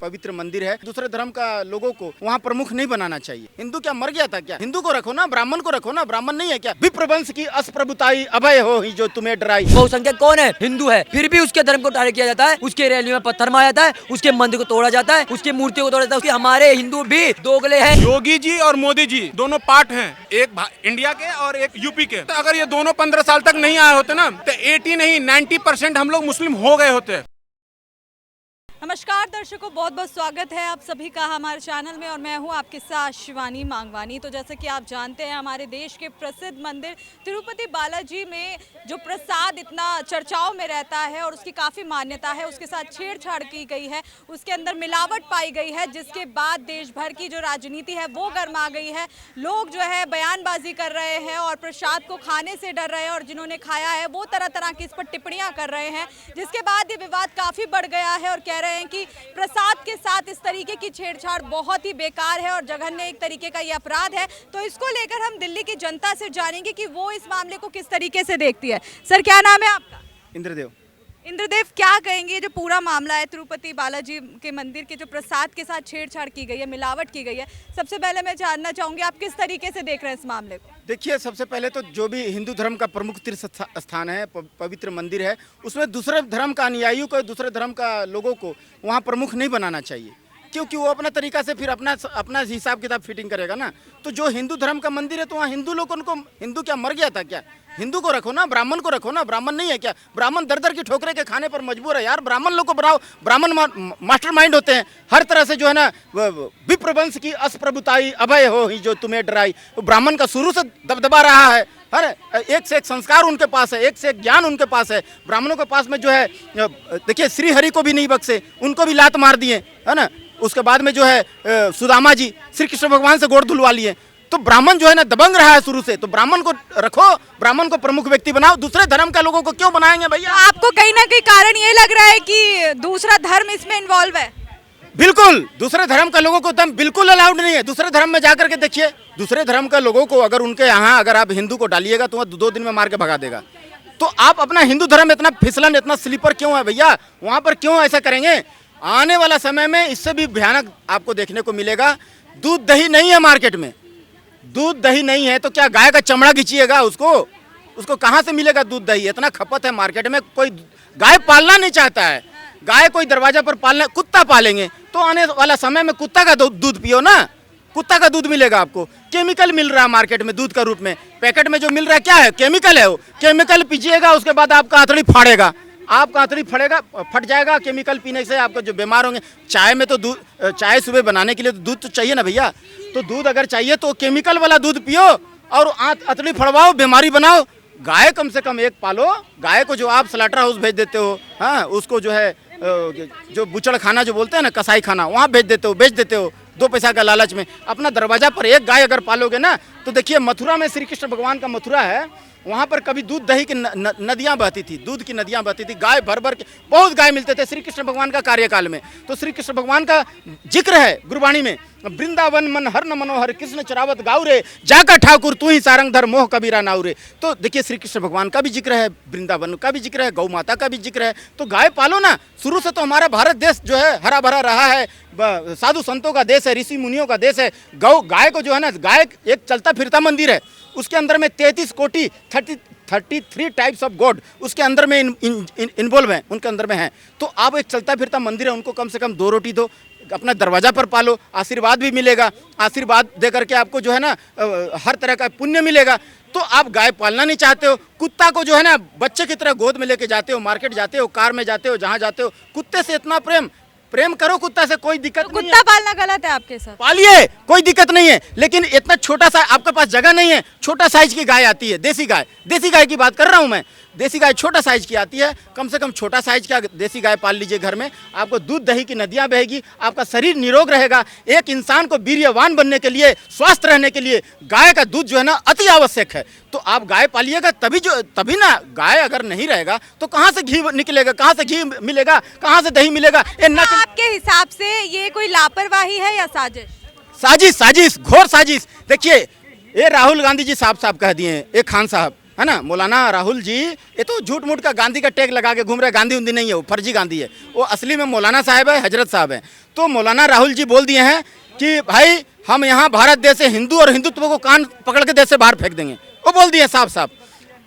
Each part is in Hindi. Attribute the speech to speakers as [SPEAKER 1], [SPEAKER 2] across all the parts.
[SPEAKER 1] पवित्र मंदिर है, दूसरे धर्म का लोगों को वहाँ प्रमुख नहीं बनाना चाहिए। हिंदू क्या मर गया था क्या? हिंदू को रखो ना, ब्राह्मण को रखो ना, ब्राह्मण नहीं है क्या? विप्रवंश की अस्प्रभुताई अभय हो ही जो तुम्हें डराई।
[SPEAKER 2] बहुसंख्यक कौन है? हिंदू है, फिर भी उसके धर्म को टारगेट किया जाता है, उसके रैली में पत्थर मारा जाता है, उसके मंदिर को तोड़ा जाता है, उसकी मूर्तियों को तोड़ा जाता है। हमारे हिंदू भी दोगले हैं।
[SPEAKER 3] योगी जी और मोदी जी दोनों पार्ट हैं, एक इंडिया के और एक यूपी के। तो अगर ये दोनों 15 साल तक नहीं आए होते ना तो 80 नहीं 90% हम लोग मुस्लिम हो गए होते।
[SPEAKER 4] नमस्कार दर्शकों, बहुत बहुत स्वागत है आप सभी का हमारे चैनल में और मैं हूं आपके साथ शिवानी मांगवानी। तो जैसे कि आप जानते हैं, हमारे देश के प्रसिद्ध मंदिर तिरुपति बालाजी में जो प्रसाद इतना चर्चाओं में रहता है और उसकी काफ़ी मान्यता है, उसके साथ छेड़छाड़ की गई है, उसके अंदर मिलावट पाई गई है, जिसके बाद देश भर की जो राजनीति है वो गर्मा गई है। लोग जो है बयानबाजी कर रहे हैं और प्रसाद को खाने से डर रहे हैं और जिन्होंने खाया है वो तरह तरह की इस पर टिप्पणियाँ कर रहे हैं, जिसके बाद ये विवाद काफ़ी बढ़ गया है और कह रहे हैं कि प्रसाद के साथ इस तरीके की छेड़छाड़ बहुत ही बेकार है और जघन्य एक तरीके का ये अपराध है। तो इसको लेकर हम दिल्ली की जनता से जानेंगे कि वो इस मामले को किस तरीके से देखती है। सर, क्या नाम है आपका?
[SPEAKER 1] इंद्रदेव।
[SPEAKER 4] इंद्रदेव, क्या कहेंगे जो पूरा मामला है तिरुपति बालाजी के मंदिर के जो प्रसाद के साथ छेड़छाड़ की गई है, मिलावट की गई है, सबसे पहले मैं जानना चाहूंगी आप किस तरीके से देख रहे हैं इस मामले को?
[SPEAKER 1] देखिए, सबसे पहले तो जो भी हिंदू धर्म का प्रमुख तीर्थ स्थान है, पवित्र मंदिर है, उसमें दूसरे धर्म का अनुयायियों को, दूसरे धर्म का लोगों को वहाँ प्रमुख नहीं बनाना चाहिए, क्योंकि वो अपना तरीका से फिर अपना हिसाब किताब फिटिंग करेगा ना। तो जो हिंदू धर्म का मंदिर है तो वहाँ हिंदू लोग उनको, हिंदू क्या मर गया था क्या? हिंदू को रखो ना, ब्राह्मण को रखो ना, ब्राह्मण नहीं है क्या? ब्राह्मण दर दर की ठोकरे के खाने पर मजबूर है यार। ब्राह्मण लोग को बनाओ, ब्राह्मण मास्टरमाइंड होते हैं, हर तरह से जो है ना विप्रवंश की अस्प्रभुताई अभय हो ही जो तुम्हें डराई। ब्राह्मण का शुरू से दबदबा रहा है, हर एक से एक संस्कार उनके पास है, एक से एक ज्ञान उनके पास है। ब्राह्मणों के पास में जो है, देखिए श्री हरि को भी नहीं बख्शे, उनको भी लात मार दिए, है ना। उसके बाद में जो है सुदामा जी श्री कृष्ण भगवान से गोड़ धुलवा लिए। तो ब्राह्मण जो है ना दबंग रहा है शुरू से। तो ब्राह्मण को रखो, ब्राह्मण को प्रमुख व्यक्ति बनाओ, दूसरे धर्म का लोगों को क्यों बनाएंगे भैया?
[SPEAKER 4] आपको कहीं ना कहीं कारण ये लग रहा है कि दूसरा धर्म इसमें इन्वॉल्व है?
[SPEAKER 1] बिल्कुल, दूसरे धर्म का लोगों को दम बिल्कुल अलाउड नहीं है। दूसरे धर्म में जाकर के देखिए, दूसरे धर्म का लोगों को अगर उनके यहाँ अगर आप हिंदू को डालिएगा तो वह 2 दिन में मार के भगा देगा। तो आप अपना हिंदू धर्म इतना फिसलन, इतना स्लीपर क्यों है भैया? वहाँ पर क्यों ऐसा करेंगे? आने वाला समय में इससे भी भयानक आपको देखने को मिलेगा। दूध दही नहीं है मार्केट में, दूध दही नहीं है तो क्या गाय का चमड़ा खींचिएगा उसको कहाँ से मिलेगा दूध दही? इतना खपत है मार्केट में, कोई गाय पालना नहीं चाहता है। गाय कोई दरवाजा पर पालना, कुत्ता पालेंगे तो आने वाला समय में कुत्ता का दूध पियो ना, कुत्ता का दूध मिलेगा आपको। केमिकल मिल रहा है मार्केट में दूध का रूप में, पैकेट में जो मिल रहा है क्या है? केमिकल है। वो केमिकल पीजिएगा, उसके बाद आपका आंतड़ी फाड़ेगा, आपका आंतड़ी फट जाएगा केमिकल पीने से। आपको जो बीमार होंगे, चाय में तो दूध, चाय सुबह बनाने के लिए तो दूध तो चाहिए ना भैया। तो दूध अगर चाहिए तो केमिकल वाला दूध पियो और आंतड़ी फड़वाओ, बीमारी बनाओ। गाय कम से कम एक पालो। गाय को जो आप स्लॉटर हाउस भेज देते हो, हाँ, उसको जो है जो बुचड़ खाना जो बोलते हैं ना, कसाई खाना, वहाँ भेज देते हो, बेच देते हो 2 पैसा का लालच में। अपना दरवाजा पर एक गाय अगर पालोगे ना, तो देखिए मथुरा में श्री कृष्ण भगवान का मथुरा है, वहाँ पर कभी दूध दही की नदियाँ बहती थी, दूध की नदियाँ बहती थी, गाय भर भर के बहुत गाय मिलते थे श्री कृष्ण भगवान का कार्यकाल में। तो श्री कृष्ण भगवान का जिक्र है गुरबाणी में, वृंदावन मन हर न मनोहर कृष्ण चरावत गाउरे, जाकर ठाकुर तू ही सारंग धर मोह कबीरा नाउरे। तो देखिए श्री कृष्ण भगवान का भी जिक्र है, वृंदावन का भी जिक्र है, गौ माता का भी जिक्र है। तो गाय पालो ना। शुरू से तो हमारा भारत देश जो है हरा भरा रहा है, साधु संतों का देश है, ऋषि मुनियों का देश है। गाय को जो है ना, गाय एक चलता फिरता मंदिर है, उसके अंदर में 33 कोटि 33 टाइप्स ऑफ गॉड उसके अंदर में इन्वॉल्व हैं, उनके अंदर में हैं। तो आप एक चलता फिरता मंदिर है, उनको कम से कम 2 रोटी दो, अपना दरवाजा पर पालो, आशीर्वाद भी मिलेगा। आशीर्वाद दे करके आपको जो है ना हर तरह का पुण्य मिलेगा। तो आप गाय पालना नहीं चाहते हो, कुत्ता को जो है ना बच्चे की तरह गोद में लेके जाते हो, मार्केट जाते हो, कार में जाते हो, जहाँ जाते हो, कुत्ते से इतना प्रेम करो कुत्ता से, कोई दिक्कत नहीं है।
[SPEAKER 4] कुत्ता पालना गलत है आपके साथ?
[SPEAKER 1] पालिए, कोई दिक्कत नहीं है, लेकिन इतना छोटा सा आपके पास जगह नहीं है। छोटा साइज की गाय आती है, देसी गाय की बात कर रहा हूँ मैं। देसी गाय छोटा साइज की आती है, कम से कम छोटा साइज का देसी गाय पाल लीजिए घर में। आपको दूध दही की नदियाँ बहेगी, आपका शरीर निरोग रहेगा। एक इंसान को वीर्यवान बनने के लिए, स्वस्थ रहने के लिए गाय का दूध जो है ना अति आवश्यक है। तो आप गाय पालिएगा तभी ना। गाय अगर नहीं रहेगा तो कहाँ से घी निकलेगा, कहाँ से घी मिलेगा, कहाँ से दही मिलेगा?
[SPEAKER 4] आपके हिसाब से ये कोई लापरवाही है या साजिश?
[SPEAKER 1] साजिश, घोर साजिश। देखिए, ये राहुल गांधी जी साफ कह दिए हैं, एक खान साहब है ना। मौलाना राहुल जी ये तो झूठ मूठ का गांधी का टैग लगा के घूम रहे, गांधी उंधी नहीं है, वो फर्जी गांधी है, वो असली में मौलाना साहब है, हजरत साहब है। तो मौलाना राहुल जी बोल दिए हैं कि भाई हम यहाँ भारत देश से हिंदू और हिंदुत्व को कान पकड़ के देश से बाहर फेंक देंगे, वो बोल दिए साफ साफ।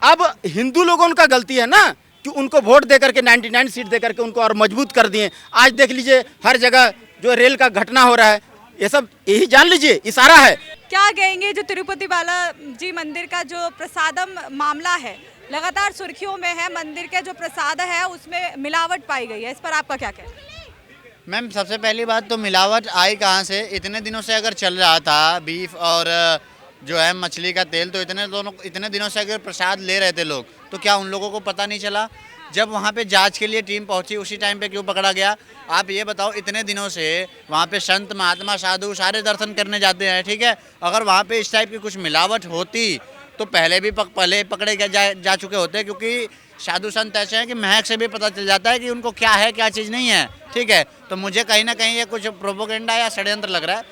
[SPEAKER 1] अब हिंदू लोगों उनका गलती है ना कि उनको वोट दे करके 99 सीट दे करके उनको और मजबूत कर दिए। आज देख लीजिए हर जगह जो रेल का घटना हो रहा है, ये सब यही जान लीजिए इशारा है।
[SPEAKER 4] क्या कहेंगे जो तिरुपति बालाजी मंदिर का जो प्रसादम मामला है लगातार सुर्खियों में है, मंदिर के जो प्रसाद है उसमें मिलावट पाई गई है, इस पर आपका क्या कहना है?
[SPEAKER 5] मैम सबसे पहली बात तो मिलावट आई कहाँ से? इतने दिनों से अगर चल रहा था बीफ और जो है मछली का तेल, तो इतने दिनों से अगर प्रसाद ले रहे थे लोग, तो क्या उन लोगों को पता नहीं चला? जब वहाँ पे जांच के लिए टीम पहुँची उसी टाइम पे क्यों पकड़ा गया? आप ये बताओ, इतने दिनों से वहाँ पे संत महात्मा साधु सारे दर्शन करने जाते हैं, ठीक है। अगर वहाँ पे इस टाइप की कुछ मिलावट होती तो पहले भी पहले पकड़े जा चुके होते, क्योंकि साधु संत ऐसे हैं कि महक से भी पता चल जाता है कि उनको क्या है क्या चीज़ नहीं है, ठीक है। तो मुझे कहीं ना कहीं ये कुछ प्रोपोगेंडा या षड्यंत्र लग रहा है,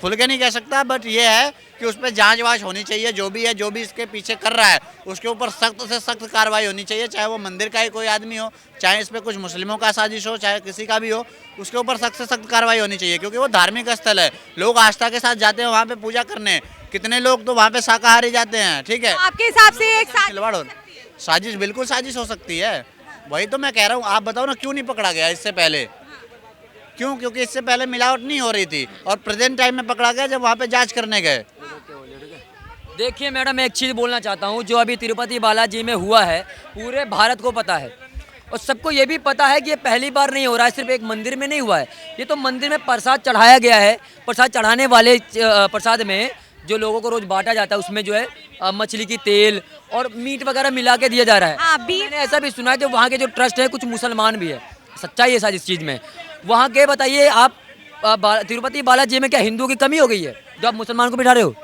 [SPEAKER 5] खुल के नहीं कह सकता, बट ये है कि उस पर जांच वाँच होनी चाहिए। जो भी इसके पीछे कर रहा है उसके ऊपर सख्त से सख्त कार्रवाई होनी चाहिए, चाहे वो मंदिर का ही कोई आदमी हो, चाहे इस पर कुछ मुस्लिमों का साजिश हो, चाहे किसी का भी हो, उसके ऊपर सख्त से सख्त कार्रवाई होनी चाहिए। क्योंकि वो धार्मिक स्थल है, लोग आस्था के साथ जाते हैं वहाँ पे पूजा करने। कितने लोग तो वहाँ पे शाकाहारी जाते हैं, ठीक है।
[SPEAKER 4] आपके हिसाब से एक
[SPEAKER 5] खिलवाड़ हो साजिश, बिल्कुल साजिश हो सकती है। वही तो मैं कह रहा हूँ, आप बताओ ना क्यों नहीं पकड़ा गया इससे पहले? क्यों? क्योंकि इससे पहले मिलावट नहीं हो रही थी और प्रेजेंट टाइम में पकड़ा गया जब वहाँ पे जांच करने गए।
[SPEAKER 2] देखिए मैडम, मैं एक चीज़ बोलना चाहता हूँ, जो अभी तिरुपति बालाजी में हुआ है पूरे भारत को पता है और सबको ये भी पता है कि ये पहली बार नहीं हो रहा है, सिर्फ एक मंदिर में नहीं हुआ है। ये तो मंदिर में प्रसाद चढ़ाया गया है, प्रसाद चढ़ाने वाले प्रसाद में जो लोगों को रोज बांटा जाता है उसमें जो है मछली की तेल और मीट वगैरह मिला के दिया जा रहा है। मैंने ऐसा भी सुना है जो वहाँ के जो ट्रस्ट है कुछ मुसलमान भी है, सच्चाई है शायद इस चीज़ में। वहाँ के बताइए आप तिरुपति बालाजी में क्या हिंदुओं की कमी हो गई है जो आप मुसलमान को बिठा रहे हो?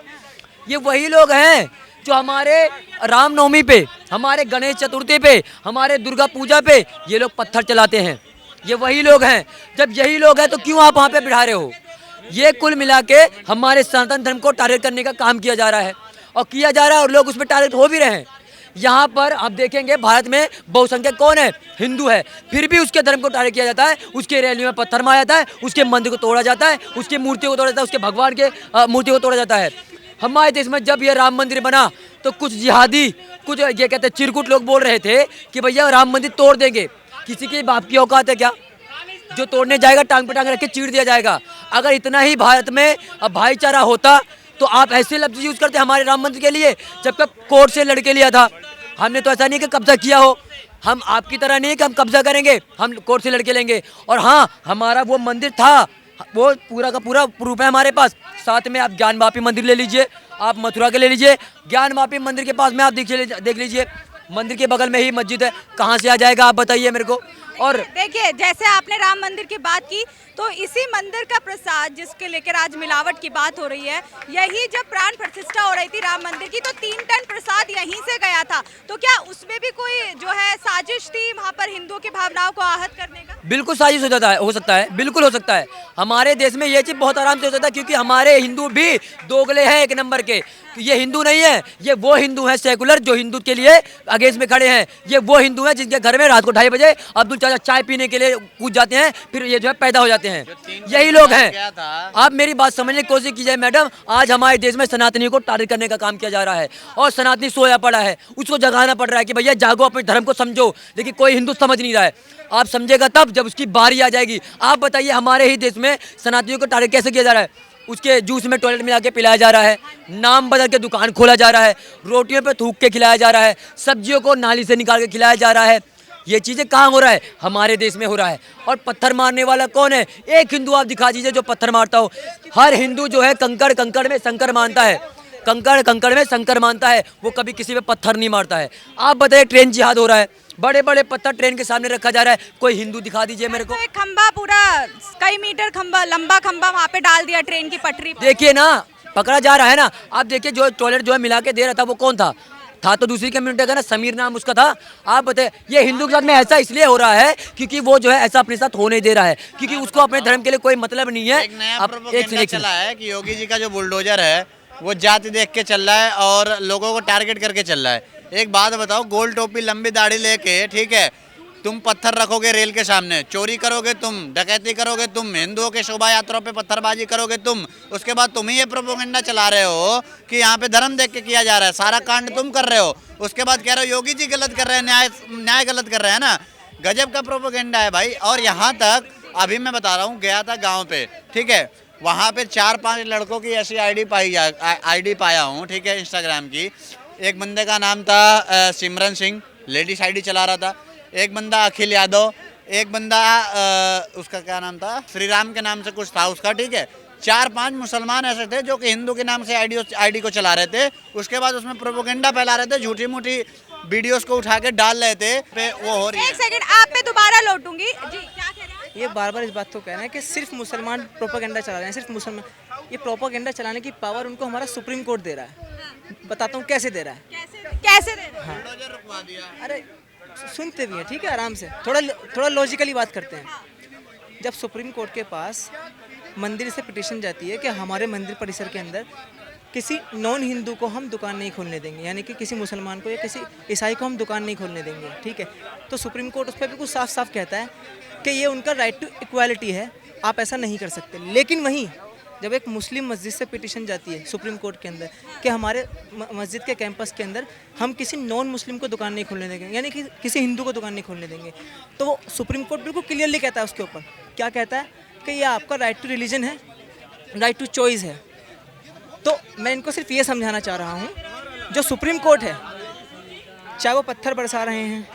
[SPEAKER 2] ये वही लोग हैं जो हमारे रामनवमी पे, हमारे गणेश चतुर्थी पे, हमारे दुर्गा पूजा पे ये लोग पत्थर चलाते हैं। ये वही लोग हैं। जब यही लोग हैं तो क्यों आप वहाँ पे बिठा रहे हो? ये कुल मिला के हमारे सनातन धर्म को टारगेट करने का काम किया जा रहा है और किया जा रहा है और लोग उसमें टारगेट हो भी रहे हैं। यहाँ पर आप देखेंगे भारत में बहुसंख्यक कौन है? हिंदू है, फिर भी उसके धर्म को टारगेट किया जाता है, उसके रैलियों में पत्थर मारा जाता है, उसके मंदिर को तोड़ा जाता है, उसकी मूर्तियों को तोड़ा जाता है, उसके भगवान के मूर्ति को तोड़ा जाता है। हमारे देश में जब ये राम मंदिर बना तो कुछ जिहादी, कुछ ये कहते हैं चिरकुट लोग बोल रहे थे कि भैया राम मंदिर तोड़ देंगे। किसी के बाप की औकात है क्या? जो तोड़ने जाएगा टांग पे टांग रख के चीर दिया जाएगा। अगर इतना ही भारत में भाईचारा होता तो आप ऐसे लफ्ज यूज करते हमारे राम मंदिर के लिए, जबकि कोर्ट से लड़के लिया था। हमने तो ऐसा नहीं कि कब्जा किया हो, हम आपकी तरह नहीं कि हम कब्जा करेंगे, हम कोर्ट से लड़के लेंगे। और हाँ, हमारा वो मंदिर था, वो पूरा का पूरा प्रूफ है हमारे पास। साथ में आप ज्ञानवापी मंदिर ले लीजिए, आप मथुरा के ले लीजिए, ज्ञानवापी मंदिर के पास में आप देख लीजिए, मंदिर के बगल में ही मस्जिद है। कहाँ से आ जाएगा आप बताइए मेरे को। और
[SPEAKER 4] देखिए, जैसे आपने राम मंदिर की बात की तो इसी मंदिर का प्रसाद जिसके लेकर आज मिलावट की बात हो रही है, यही जब प्राण प्रतिष्ठा हो रही थी राम मंदिर की तो 3 टन प्रसाद यहीं से गया था। तो क्या उसमें भी कोई जो है साजिश थी वहाँ पर हिंदुओं की भावनाओं को आहत करने का?
[SPEAKER 2] बिल्कुल साजिश हो सकता है, बिल्कुल हो सकता है। हमारे देश में ये चीज़ बहुत आराम से हो सकता है क्योंकि हमारे हिंदू भी दोगले हैं एक नंबर के। ये हिंदू नहीं है, ये वो हिंदू हैं सेकुलर जो हिंदू के लिए अगेंस्ट में खड़े हैं। ये वो हिंदू हैं जिनके घर में रात को 2:30 बजे अब्दुल चाचा चाय पीने के लिए कूद जाते हैं, फिर ये जो है पैदा हो जाते हैं। यही लोग हैं। आप मेरी बात समझने की कोशिश कीजिए मैडम, आज हमारे देश में सनातनी को टारगेट करने का काम किया जा रहा है और सनातनी सोया पड़ा है, उसको जगाना पड़ रहा है कि भैया जागो, अपने धर्म को समझो। लेकिन कोई हिंदू समझ नहीं रहा है। आप समझेगा तब जब उसकी बारी आ जाएगी। आप बताइए हमारे ही देश में सनातनियों को टारगेट कैसे किया जा रहा है? उसके जूस में टॉयलेट मिला के पिलाया जा रहा है, नाम बदल के दुकान खोला जा रहा है, रोटियों पे थूक के खिलाया जा रहा है, सब्जियों को नाली से निकाल के खिलाया जा रहा है। ये चीज़ें कहाँ हो रहा है? हमारे देश में हो रहा है। और पत्थर मारने वाला कौन है? एक हिंदू आप दिखा दीजिए जो पत्थर मारता हो। हर हिंदू जो है कंकड़ में शंकर मानता है, कंकड़ में शंकर मानता है, वो कभी किसी पे पत्थर नहीं मारता है। आप बताइए, ट्रेन जिहाद हो रहा है, बड़े बड़े पत्थर ट्रेन के सामने रखा जा रहा है, कोई हिंदू दिखा दीजिए मेरे को।
[SPEAKER 4] एक खंबा, पूरा कई मीटर खंबा, लंबा खंबा वहाँ पे डाल दिया ट्रेन की पटरी पे।
[SPEAKER 2] देखिए ना, पकड़ा जा रहा है ना। आप देखिए जो टॉयलेट जो है मिला के दे रहा था वो कौन था तो दूसरी कम्युनिटी का ना, समीर नाम उसका था। आप बताइए, ये हिंदू के साथ में ऐसा इसलिए हो रहा है क्योंकि वो जो है ऐसा अपने साथ होने दे रहा है, क्योंकि उसको अपने धर्म के लिए कोई मतलब नहीं है।
[SPEAKER 5] एक नया प्रोपोगेंडा चला है कि योगी जी का जो बुलडोजर है वो जाति देख के चल रहा है और लोगों को टारगेट करके चल रहा है। एक बात बताओ, गोल टोपी लंबी दाढ़ी लेके, ठीक है, तुम पत्थर रखोगे रेल के सामने, चोरी करोगे तुम, डकैती करोगे तुम, हिंदुओं के शोभा यात्राओं पे पत्थरबाजी करोगे तुम, उसके बाद तुम ही ये प्रोपोगेंडा चला रहे हो कि यहाँ पे धर्म देख के किया जा रहा है, सारा कांड तुम कर रहे हो, उसके बाद कह रहे हो योगी जी गलत कर रहे हैं, न्याय गलत कर रहे हैं ना। गजब का प्रोपोगेंडा है भाई। और यहाँ तक अभी मैं बता रहा हूँ, गया था गाँव पे, ठीक है, वहाँ पे 4-5 लड़कों की ऐसी आईडी पाया हूँ, ठीक है, इंस्टाग्राम की। एक बंदे का नाम था सिमरन सिंह, लेडीज आईडी चला रहा था। एक बंदा अखिल यादव, एक बंदा उसका क्या नाम था, श्री राम के नाम से कुछ था उसका, ठीक है। 4-5 मुसलमान ऐसे थे जो कि हिंदू के नाम से आईडी को चला रहे थे। उसके बाद उसमें प्रोपोगेंडा फैला रहे थे, झूठी मूठी वीडियोस को उठा के डाल रहे थे पे वो हो रही है।
[SPEAKER 4] एक सेकंड, आप पे दोबारा लौटूंगी जी, क्या कह रहे हैं?
[SPEAKER 6] ये बार बार इस बात को कह रहे हैं कि सिर्फ मुसलमान प्रोपेगेंडा चला रहे हैं, सिर्फ मुसलमान। ये प्रोपेगेंडा चलाने की पावर उनको हमारा सुप्रीम कोर्ट दे रहा है। बताता हूँ कैसे दे रहा है।
[SPEAKER 4] कैसे दे रहे हैं?
[SPEAKER 6] अरे सुनते भी हैं, ठीक है, आराम से, थोड़ा लॉजिकली बात करते हैं। जब सुप्रीम कोर्ट के पास मंदिर से पिटीशन जाती है कि हमारे मंदिर परिसर के अंदर किसी नॉन हिंदू को हम दुकान नहीं खोलने देंगे, यानी कि किसी मुसलमान को या किसी ईसाई को हम दुकान नहीं खोलने देंगे, ठीक है, तो सुप्रीम कोर्ट उस पर बिल्कुल साफ साफ कहता है कि ये उनका राइट टू इक्वालिटी है, आप ऐसा नहीं कर सकते। लेकिन वहीं जब एक मुस्लिम मस्जिद से पिटीशन जाती है सुप्रीम कोर्ट के अंदर कि हमारे मस्जिद के कैंपस के अंदर हम किसी नॉन मुस्लिम को दुकान नहीं खोलने देंगे, यानी कि किसी हिंदू को दुकान नहीं खोलने देंगे, तो वो सुप्रीम कोर्ट बिल्कुल क्लियरली कहता है उसके ऊपर, क्या कहता है कि ये आपका राइट टू रिलीजन है, राइट टू चॉइस है। तो मैं इनको सिर्फ ये समझाना चाह रहा हूँ, जो सुप्रीम कोर्ट है, चाहे वो पत्थर बरसा रहे हैं,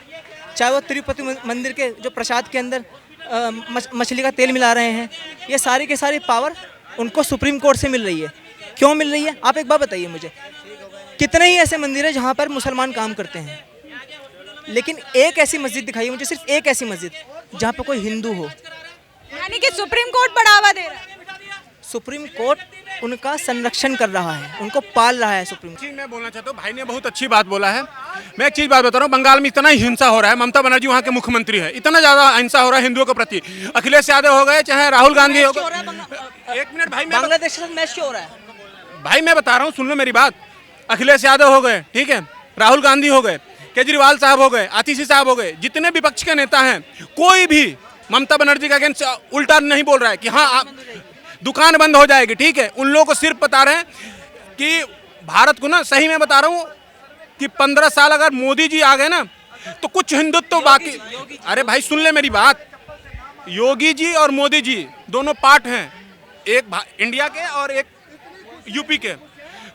[SPEAKER 6] चाहे वो तिरुपति मंदिर के जो प्रसाद के अंदर मछली का तेल मिला रहे हैं, ये सारी की सारी पावर उनको सुप्रीम कोर्ट से मिल रही है। क्यों मिल रही है? आप एक बात बताइए मुझे, कितने ही ऐसे मंदिर हैं जहाँ पर मुसलमान काम करते हैं, लेकिन एक ऐसी मस्जिद दिखाइए मुझे, सिर्फ एक ऐसी मस्जिद जहाँ पर कोई हिंदू हो।
[SPEAKER 4] यानी कि सुप्रीम कोर्ट बढ़ावा दे रहा है।
[SPEAKER 6] सुप्रीम कोर्ट उनका संरक्षण कर रहा है, उनको पाल रहा है सुप्रीम कोर्ट।
[SPEAKER 3] चीज मैं बोलना चाहता हूँ, भाई ने बहुत अच्छी बात बोला है। मैं एक चीज बात बता रहा हूँ, बंगाल में इतना ही हिंसा हो रहा है, ममता बनर्जी वहाँ के मुख्यमंत्री है, इतना ज्यादा हिंसा हो रहा है हिंदुओं के प्रति। अखिलेश यादव हो गए, चाहे राहुल गांधी हो गए। एक मिनट भाई,
[SPEAKER 6] बांग्लादेश के साथ मैच क्यों हो रहा है?
[SPEAKER 3] भाई मैं बता रहा हूँ, सुन लो मेरी बात। अखिलेश यादव हो गए, ठीक है, राहुल गांधी हो गए, केजरीवाल साहब हो गए, आतिशी साहब हो गए, जितने विपक्ष के नेता हैं, कोई भी ममता बनर्जी का अगेंस्ट उल्टा नहीं बोल रहा है कि हाँ दुकान बंद हो जाएगी, ठीक है। उन लोगों को सिर्फ बता रहे हैं कि भारत को ना, सही में बता रहा हूँ कि 15 साल अगर मोदी जी आ गए ना तो कुछ हिंदुत्व तो बाकी। अरे भाई सुन ले मेरी बात, योगी जी और मोदी जी दोनों पार्ट हैं, एक इंडिया के और एक यूपी के।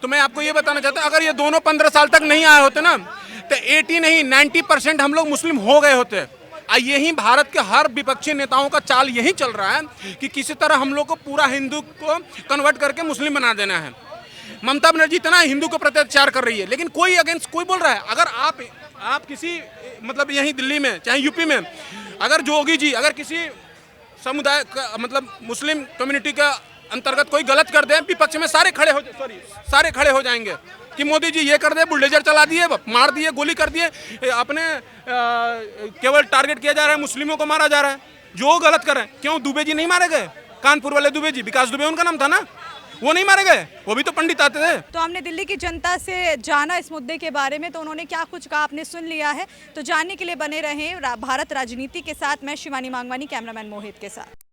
[SPEAKER 3] तो मैं आपको ये बताना चाहता हूँ, अगर ये दोनों 15 साल तक नहीं आए होते ना तो 80 नहीं 90% हम लोग मुस्लिम हो गए होते। यही भारत के हर विपक्षी नेताओं का चाल यही चल रहा है कि किसी तरह हम लोग को पूरा हिंदू को कन्वर्ट करके मुस्लिम बना देना है। ममता बनर्जी इतना हिंदू को प्रत्याचार कर रही है, लेकिन कोई अगेंस्ट कोई बोल रहा है। अगर आप किसी मतलब यहीं दिल्ली में चाहे यूपी में अगर योगी जी अगर किसी समुदाय का मतलब मुस्लिम कम्युनिटी का अंतर्गत कोई गलत कर दे, विपक्ष में सारे खड़े हो जाएंगे कि मोदी जी ये कर दे, बुलडोजर चला दिए, मार दिए, गोली कर दिए, अपने केवल टारगेट किया जा रहा है, मुस्लिमों को मारा जा रहा है जो गलत कर रहे हैं। क्यों दुबे जी नहीं मारे गए? कानपुर वाले दुबे जी, विकास दुबे उनका नाम था ना, वो नहीं मारे गए? वो भी तो पंडित आते थे।
[SPEAKER 4] तो हमने दिल्ली की जनता से जाना इस मुद्दे के बारे में, तो उन्होंने क्या कुछ कहा आपने सुन लिया है। तो जानने के लिए बने रहें भारत राजनीति के साथ। मैं शिवानी मांगवानी, कैमरामैन मोहित के साथ।